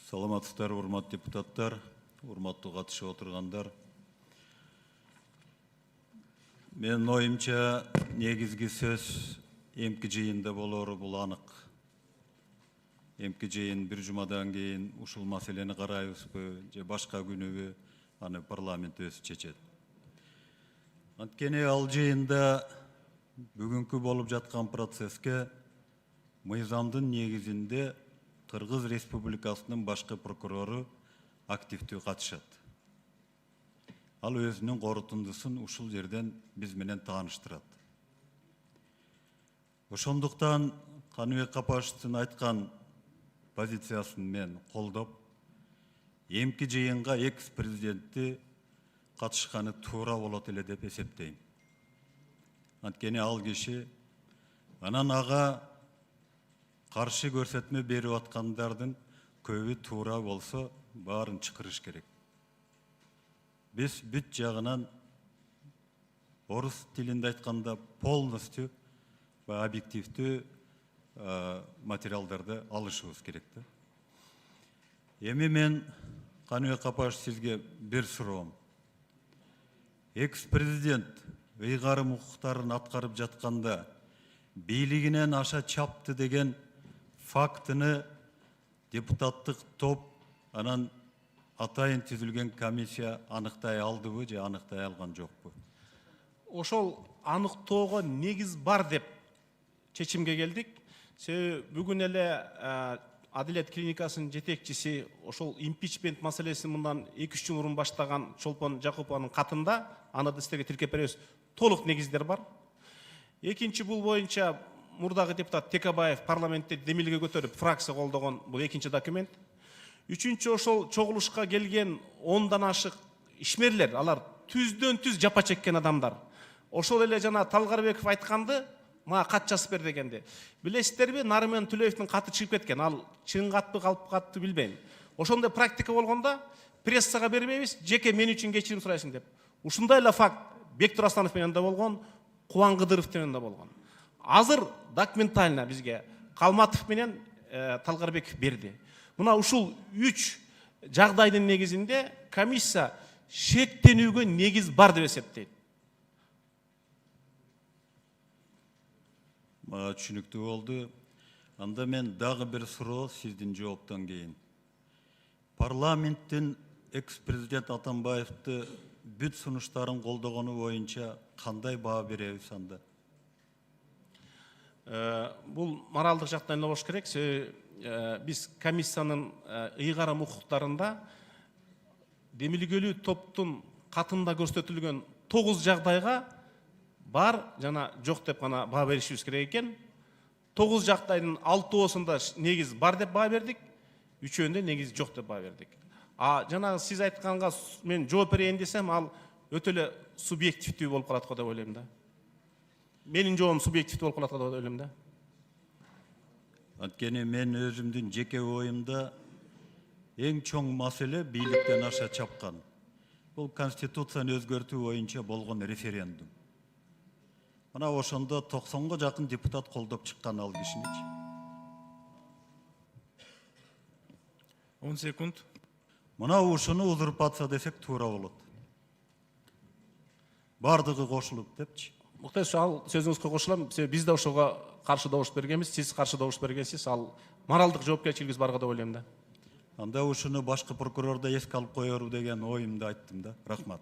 Саламатсыздар, урматтуу депутаттар, урматтуу катышып отургандар. Менин оюмча негизги сөз эмки жыйында болору бул анык. Эмки жыйын бир жумадан кийин ушул маселени карайбызбы же башка күнүбү, аны парламент өзү чечет. Анткени ал жыйында бүгүнкү болуп жаткан процесске мыйзамдын негизинде Кыргыз Республикасынын башкы прокурору активдүү катышат. Ал өзүнүн корутундусун ушул жерден биз менен тааныштырат. Ошондуктан Каныбек Капашевдин айткан позициясын мен колдоп, эмки жыйынга экс-президентти катышканы туура болот эле деп эсептейм. Анткени ал киши анан ага каршы көрсөтмө берип аткандардын көбү туура болсо баарын чакырыш керек. Биз бүт жагынан орус тилинде айтканда полностью объективдүү материалдарды алышыбыз керек да. Эми мен Каныбек Капашев сизге бир суроом. Экс-президент ыйгарым укуктарын аткарып жатканда бийлигинен аша чапты деген фактыны депутаттык топ анан атайын түзүлгөн комиссия аныктай алдыбы же аныктай алган жокпу? Ошол аныктоого негиз бар деп чечимге келдик. Себеби бүгүн эле Адилет клиникасынын жетекчиси ошол импичмент маселесин мындан 2-3 жыл мурун баштаган Чолпон Жакупованын катында, аны да силерге тиркеп беребиз, толук негиздер бар. Экинчи бул боюнча мурдагы депутат Текебаев парламентте демилге көтөрүп фракция колдогон бул экинчи документ. Үчүнчү ошол чогулушка келген 10дан ашык ишмерлер, алар түздөн түз жапа чеккен адамдар. Ошол эле жана Талгарбеков айтканды мага кат жазып бер дегенди. Билесиздерби, Нарымен Түлеевдин каты чыгып кеткен. Ал чын катпы, калп катты билбейм. Ошондой практика болгондо прессага бербейбиз, жеке мен үчүн кечирим сурайсың деп. Ушундай эле факт Бектур Асланов менен да болгон, Кубан Кыдыров менен да болгон. Азыр документально бизге Калматов менен Талгарбеков берди. Мына ушул 3 жагдайдын негизинде комиссия шектенүүгө негиз бар деп эсептейт. Мага түшүнүктүү болду. Анда мен дагы бир суроо сиздин жооптон кийин. Парламенттин экс-президент Атамбаевди бүт сунуштарын колдогону боюнча кандай баа беребиз анда? Бул моралдык жактан эле болуш керек. Биз комиссиянын ыйгарым укуктарында демилгелүү топтун катында көрсөтүлгөн 9 жагдайга бар жана жок деп гана баа беришибиз керек экен. 9 жагдайдын 6оосунда негиз бар деп баа бердик, 3өүндө негиз жок деп баа бердик. Жанагы сиз айтканга мен жооп берейин десем, ал өтө эле субъективдүү болуп калат го деп ойлойм да. Менин жообум субъективдүү болуп калат го деп ойлойм да. Анткени мен өзүмдүн жеке оюмда эң чоң маселе бийликтен аша чапкан. Бул конституцияны өзгөртүү боюнча болгон референдум. Мына ошондо 90га жакын депутат колдоп чыккан ал кишиничи. 10 секунд. Мына ушуну узурпация десек туура болот. Бардыгы кошулуп депчи. Муктай ал сөзүңүзгө кошулам. Биз да ошого каршы добуш бергенбиз, сиз каршы добуш бергенсиз. Ал моралдык жоопкерчилигибиз бар го деп ойлойм да. Анда ушуну башкы прокурор да эске алып коеру деген оюмду айттым да. Рахмат.